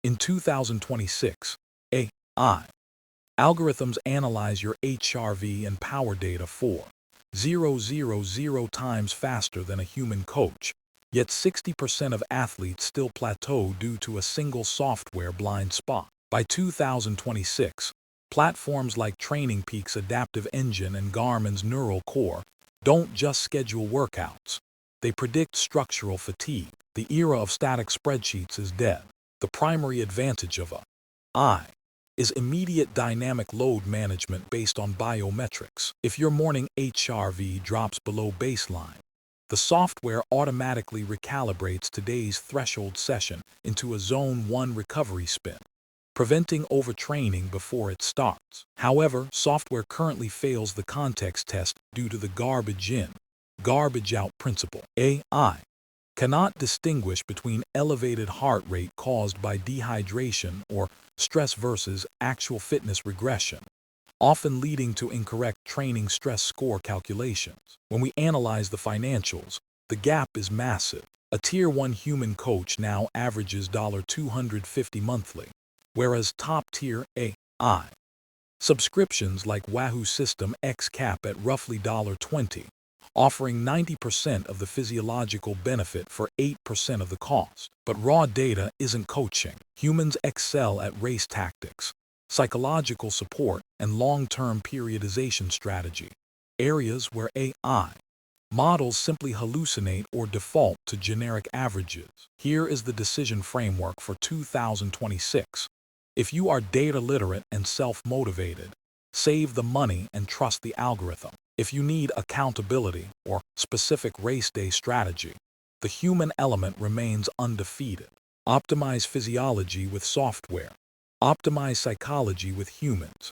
In 2026, AI algorithms analyze your HRV and power data 4,000 times faster than a human coach, yet 60% of athletes still plateau due to a single software blind spot. By 2026, platforms like TrainingPeaks Adaptive Engine and Garmin's Neural Core don't just schedule workouts. They predict structural fatigue. The era of static spreadsheets is dead. The primary advantage of AI is immediate dynamic load management based on biometrics. If your morning HRV drops below baseline, the software automatically recalibrates today's threshold session into a Zone 1 recovery spin, preventing overtraining before it starts. However, software currently fails the context test due to the garbage in, garbage out principle. AI cannot distinguish between elevated heart rate caused by dehydration or stress versus actual fitness regression, often leading to incorrect training stress score calculations. When we analyze the financials, the gap is massive. A Tier 1 human coach now averages $250 monthly, whereas top-tier AI subscriptions like Wahoo System X cap at roughly $20, offering 90% of the physiological benefit for 8% of the cost. But raw data isn't coaching. Humans excel at race tactics, psychological support, and long-term periodization strategy, areas where AI models simply hallucinate or default to generic averages. Here is the decision framework for 2026. If you are data literate and self-motivated, save the money and trust the algorithm. If you need accountability or specific race day strategy, the human element remains undefeated. Optimize physiology with software. Optimize psychology with humans.